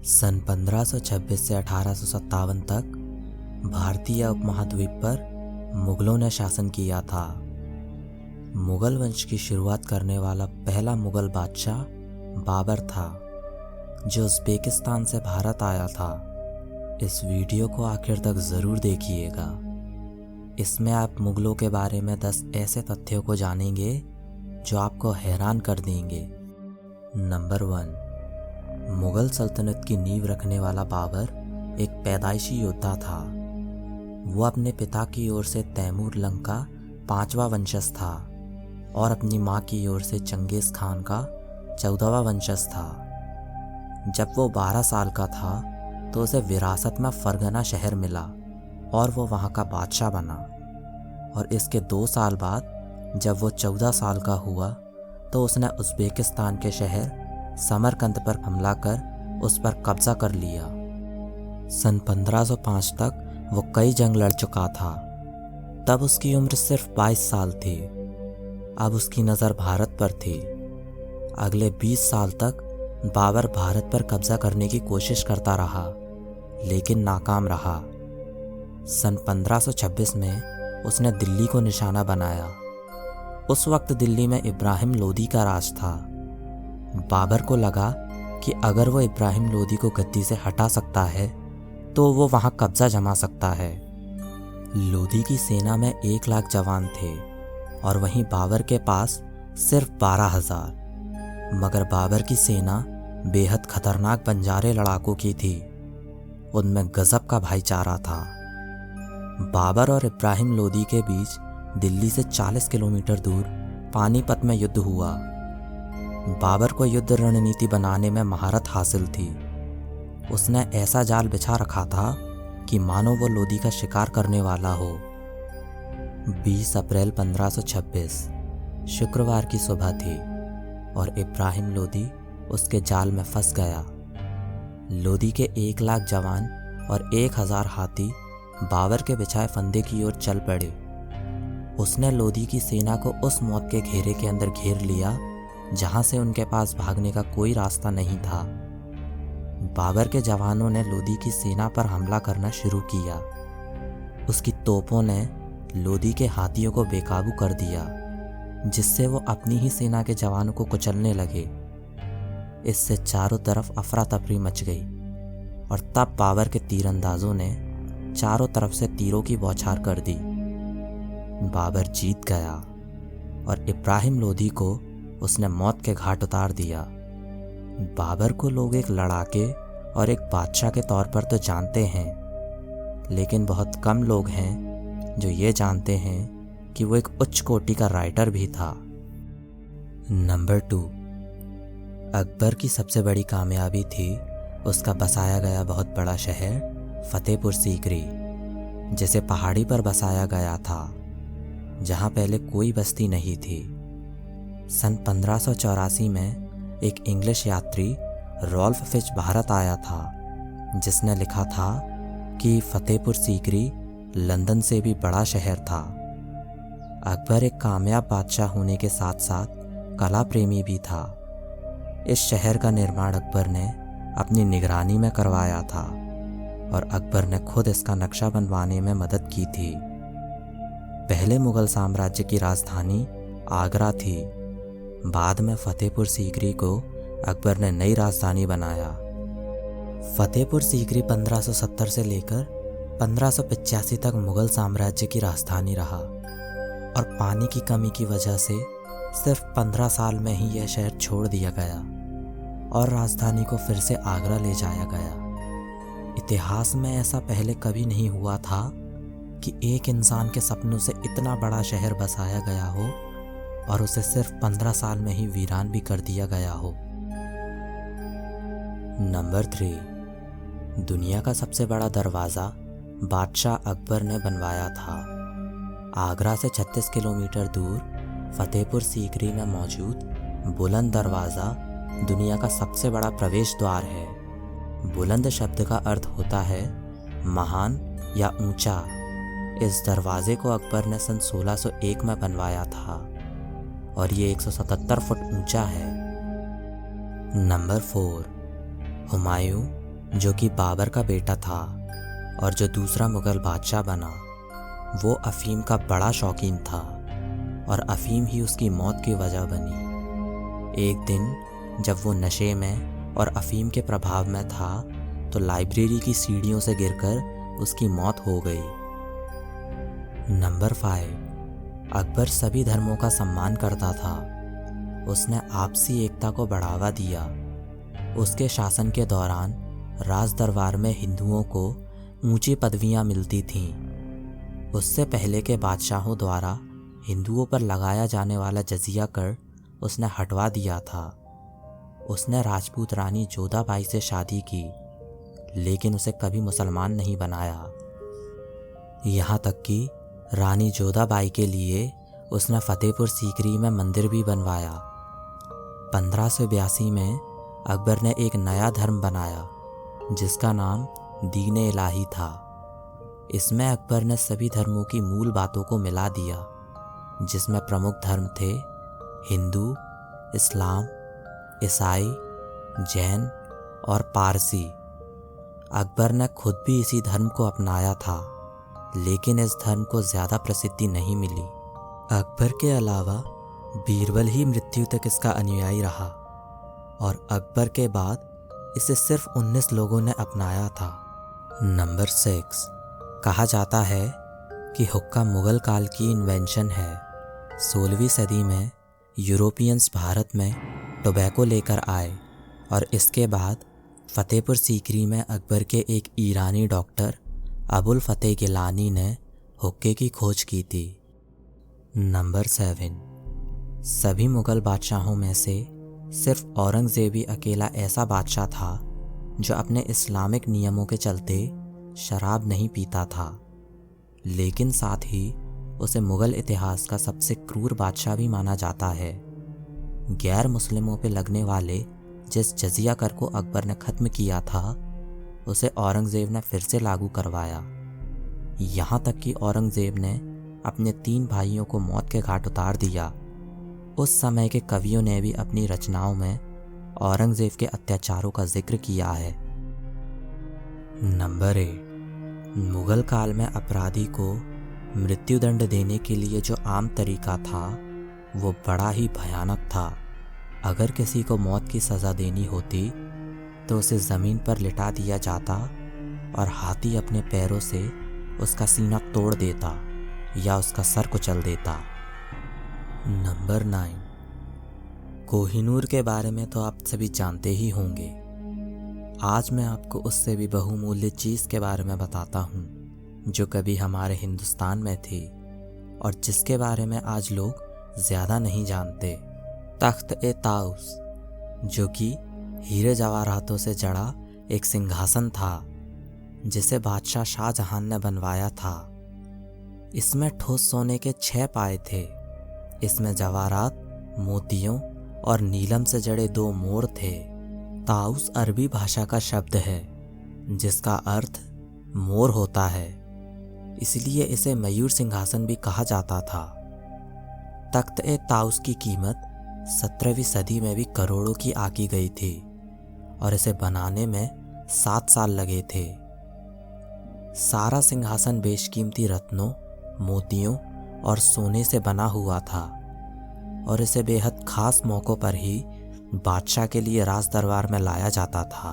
सन 1526 से 1857 तक भारतीय उपमहाद्वीप पर मुगलों ने शासन किया था। मुगल वंश की शुरुआत करने वाला पहला मुगल बादशाह बाबर था, जो उज़्बेकिस्तान से भारत आया था। इस वीडियो को आखिर तक ज़रूर देखिएगा। इसमें आप मुगलों के बारे में 10 ऐसे तथ्यों को जानेंगे जो आपको हैरान कर देंगे। नंबर 1, मुगल सल्तनत की नींव रखने वाला बाबर एक पैदाइशी योद्धा था। वो अपने पिता की ओर से तैमूर लंग का 5वां वंशज था और अपनी माँ की ओर से चंगेज़ खान का 14वां वंशज था। जब वो 12 साल का था तो उसे विरासत में फरगना शहर मिला और वो वहाँ का बादशाह बना। और इसके 2 साल बाद जब वो 14 साल का हुआ तो उसने उज़्बेकिस्तान के शहर समरकंद पर हमला कर उस पर कब्जा कर लिया। सन 1505 तक वो कई जंग लड़ चुका था। तब उसकी उम्र सिर्फ 22 साल थी। अब उसकी नज़र भारत पर थी। अगले 20 साल तक बाबर भारत पर कब्जा करने की कोशिश करता रहा, लेकिन नाकाम रहा। सन 1526 में उसने दिल्ली को निशाना बनाया। उस वक्त दिल्ली में इब्राहिम लोदी का राज था। बाबर को लगा कि अगर वो इब्राहिम लोदी को गद्दी से हटा सकता है तो वो वहाँ कब्जा जमा सकता है। लोदी की सेना में 1 लाख जवान थे और वहीं बाबर के पास सिर्फ 12,000। मगर बाबर की सेना बेहद खतरनाक बंजारे लड़ाकों की थी। उनमें गजब का भाईचारा था। बाबर और इब्राहिम लोदी के बीच दिल्ली से 40 किलोमीटर दूर पानीपत में युद्ध हुआ। बाबर को युद्ध रणनीति बनाने में महारत हासिल थी। उसने ऐसा जाल बिछा रखा था कि मानो वो लोदी का शिकार करने वाला हो। 20 अप्रैल 1526 शुक्रवार की सुबह थी और इब्राहिम लोदी उसके जाल में फंस गया। लोदी के 1 लाख जवान और 1,000 हाथी बाबर के बिछाए फंदे की ओर चल पड़े। उसने लोदी की सेना को उस मौत के घेरे के अंदर घेर लिया जहां से उनके पास भागने का कोई रास्ता नहीं था। बाबर के जवानों ने लोदी की सेना पर हमला करना शुरू किया। उसकी तोपों ने लोदी के हाथियों को बेकाबू कर दिया, जिससे वो अपनी ही सेना के जवानों को कुचलने लगे। इससे चारों तरफ अफरा तफरी मच गई और तब बाबर के तीरंदाजों ने चारों तरफ से तीरों की बौछार कर दी। बाबर जीत गया और इब्राहिम लोदी को उसने मौत के घाट उतार दिया। बाबर को लोग एक लड़ाके और एक बादशाह के तौर पर तो जानते हैं, लेकिन बहुत कम लोग हैं जो ये जानते हैं कि वो एक उच्च कोटि का राइटर भी था। नंबर 2, अकबर की सबसे बड़ी कामयाबी थी उसका बसाया गया बहुत बड़ा शहर फतेहपुर सीकरी, जिसे पहाड़ी पर बसाया गया था, जहाँ पहले कोई बस्ती नहीं थी। सन 1584 में एक इंग्लिश यात्री रॉल्फ फिच भारत आया था, जिसने लिखा था कि फतेहपुर सीकरी लंदन से भी बड़ा शहर था। अकबर एक कामयाब बादशाह होने के साथ साथ कला प्रेमी भी था। इस शहर का निर्माण अकबर ने अपनी निगरानी में करवाया था और अकबर ने खुद इसका नक्शा बनवाने में मदद की थी। पहले मुगल साम्राज्य की राजधानी आगरा थी। बाद में फतेहपुर सीकरी को अकबर ने नई राजधानी बनाया। फतेहपुर सीकरी 1570 से लेकर 1585 तक मुगल साम्राज्य की राजधानी रहा और पानी की कमी की वजह से सिर्फ 15 साल में ही यह शहर छोड़ दिया गया और राजधानी को फिर से आगरा ले जाया गया। इतिहास में ऐसा पहले कभी नहीं हुआ था कि एक इंसान के सपनों से इतना बड़ा शहर बसाया गया हो और उसे सिर्फ 15 साल में ही वीरान भी कर दिया गया हो। नंबर 3, दुनिया का सबसे बड़ा दरवाज़ा बादशाह अकबर ने बनवाया था। आगरा से 36 किलोमीटर दूर फतेहपुर सीकरी में मौजूद बुलंद दरवाज़ा दुनिया का सबसे बड़ा प्रवेश द्वार है। बुलंद शब्द का अर्थ होता है महान या ऊंचा। इस दरवाजे को अकबर ने सन 1601 में बनवाया था और ये 177 फुट ऊंचा है। नंबर 4, हुमायूं जो कि बाबर का बेटा था और जो दूसरा मुगल बादशाह बना, वो अफीम का बड़ा शौकीन था और अफीम ही उसकी मौत की वजह बनी। एक दिन जब वो नशे में और अफीम के प्रभाव में था तो लाइब्रेरी की सीढ़ियों से गिरकर उसकी मौत हो गई। नंबर 5, अकबर सभी धर्मों का सम्मान करता था। उसने आपसी एकता को बढ़ावा दिया। उसके शासन के दौरान राज दरबार में हिंदुओं को ऊंची पदवियां मिलती थीं। उससे पहले के बादशाहों द्वारा हिंदुओं पर लगाया जाने वाला जजिया कर उसने हटवा दिया था। उसने राजपूत रानी जोधाबाई से शादी की, लेकिन उसे कभी मुसलमान नहीं बनाया। यहाँ तक कि रानी जोधाबाई के लिए उसने फतेहपुर सीकरी में मंदिर भी बनवाया। 1582 में अकबर ने एक नया धर्म बनाया जिसका नाम दीन-ए इलाही था। इसमें अकबर ने सभी धर्मों की मूल बातों को मिला दिया, जिसमें प्रमुख धर्म थे हिंदू, इस्लाम, ईसाई, जैन और पारसी। अकबर ने खुद भी इसी धर्म को अपनाया था, लेकिन इस धर्म को ज़्यादा प्रसिद्धि नहीं मिली। अकबर के अलावा बीरबल ही मृत्यु तक इसका अनुयायी रहा और अकबर के बाद इसे सिर्फ 19 लोगों ने अपनाया था। नंबर 6, कहा जाता है कि हुक्का मुगल काल की इन्वेंशन है। 16वीं सदी में यूरोपियंस भारत में टोबैको लेकर आए और इसके बाद फतेहपुर सीकरी में अकबर के एक ईरानी डॉक्टर अबुल फतेह गिलानी ने हुक्के की खोज की थी। नंबर 7, सभी मुगल बादशाहों में से सिर्फ औरंगज़ेब ही अकेला ऐसा बादशाह था जो अपने इस्लामिक नियमों के चलते शराब नहीं पीता था, लेकिन साथ ही उसे मुगल इतिहास का सबसे क्रूर बादशाह भी माना जाता है। गैर मुस्लिमों पे लगने वाले जिस जजिया कर को अकबर ने ख़त्म किया था, उसे औरंगज़ेब ने फिर से लागू करवाया। यहाँ तक कि औरंगज़ेब ने अपने 3 भाइयों को मौत के घाट उतार दिया। उस समय के कवियों ने भी अपनी रचनाओं में औरंगज़ेब के अत्याचारों का जिक्र किया है। नंबर 8, मुगल काल में अपराधी को मृत्युदंड देने के लिए जो आम तरीका था वो बड़ा ही भयानक था। अगर किसी को मौत की सज़ा देनी होती तो उसे ज़मीन पर लिटा दिया जाता और हाथी अपने पैरों से उसका सीना तोड़ देता या उसका सर कुचल देता। नंबर 9, कोहिनूर के बारे में तो आप सभी जानते ही होंगे। आज मैं आपको उससे भी बहुमूल्य चीज़ के बारे में बताता हूँ जो कभी हमारे हिंदुस्तान में थी और जिसके बारे में आज लोग ज़्यादा नहीं जानते। तख्त-ए-ताउस, जो कि हीरे जवाहरातों से जड़ा एक सिंहासन था जिसे बादशाह शाहजहां ने बनवाया था। इसमें ठोस सोने के 6 पाए थे। इसमें जवाहरात, मोतियों और नीलम से जड़े 2 मोर थे। ताउस अरबी भाषा का शब्द है जिसका अर्थ मोर होता है, इसलिए इसे मयूर सिंहासन भी कहा जाता था। तख्त-ए-ताउस की कीमत 17वीं सदी में भी करोड़ों की आकी गई थी और इसे बनाने में 7 साल लगे थे। सारा सिंहासन बेशकीमती रत्नों, मोतियों और सोने से बना हुआ था और इसे बेहद खास मौक़ों पर ही बादशाह के लिए राज दरबार में लाया जाता था।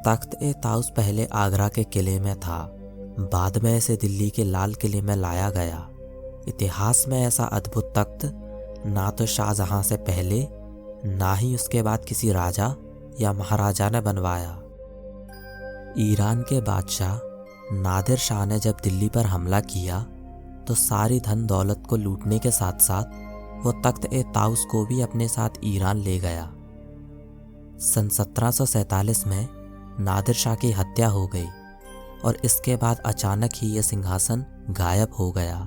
तख्त-ए-ताउस पहले आगरा के किले में था, बाद में इसे दिल्ली के लाल किले में लाया गया। इतिहास में ऐसा अद्भुत तख्त ना तो शाहजहां से पहले ना ही उसके बाद किसी राजा या महाराजा ने बनवाया। ईरान के बादशाह नादिर शाह ने जब दिल्ली पर हमला किया तो सारी धन दौलत को लूटने के साथ साथ वो तख्त-ए-ताउस को भी अपने साथ ईरान ले गया। सन 1747 में नादिर शाह की हत्या हो गई और इसके बाद अचानक ही ये सिंहासन गायब हो गया।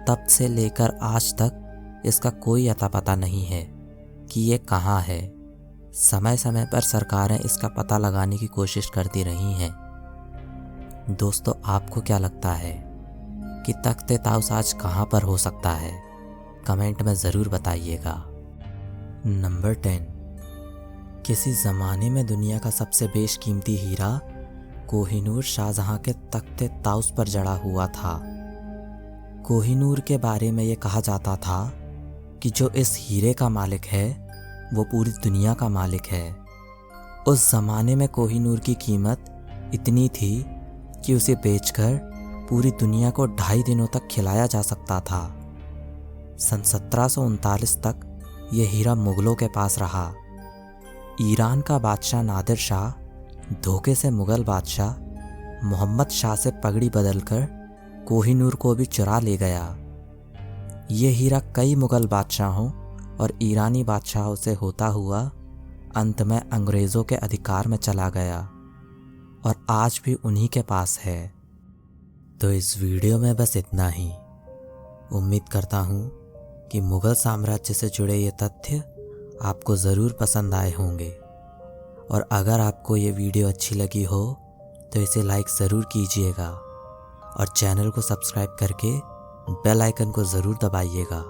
तब से लेकर आज तक इसका कोई अता पता नहीं है कि ये कहाँ है। समय समय पर सरकारें इसका पता लगाने की कोशिश करती रही हैं। दोस्तों, आपको क्या लगता है कि तख्त-ए-ताउस आज कहाँ पर हो सकता है? कमेंट में ज़रूर बताइएगा। नंबर 10, किसी ज़माने में दुनिया का सबसे बेशकीमती हीरा कोहिनूर शाहजहां के तख्ते ताउस पर जड़ा हुआ था। कोहिनूर के बारे में ये कहा जाता था कि जो इस हीरे का मालिक है वो पूरी दुनिया का मालिक है। उस ज़माने में कोहिनूर की कीमत इतनी थी कि उसे बेचकर पूरी दुनिया को 2.5 दिनों तक खिलाया जा सकता था। सन 1739 तक यह हीरा मुग़लों के पास रहा। ईरान का बादशाह नादिर शाह धोखे से मुग़ल बादशाह मोहम्मद शाह से पगड़ी बदलकर कोहिनूर को भी चुरा ले गया। ये हीरा कई मुग़ल बादशाहों और ईरानी बादशाहों से होता हुआ अंत में अंग्रेज़ों के अधिकार में चला गया और आज भी उन्हीं के पास है। तो इस वीडियो में बस इतना ही। उम्मीद करता हूँ कि मुग़ल साम्राज्य से जुड़े ये तथ्य आपको ज़रूर पसंद आए होंगे, और अगर आपको ये वीडियो अच्छी लगी हो तो इसे लाइक ज़रूर कीजिएगा और चैनल को सब्सक्राइब करके बेल आइकन को ज़रूर दबाइएगा।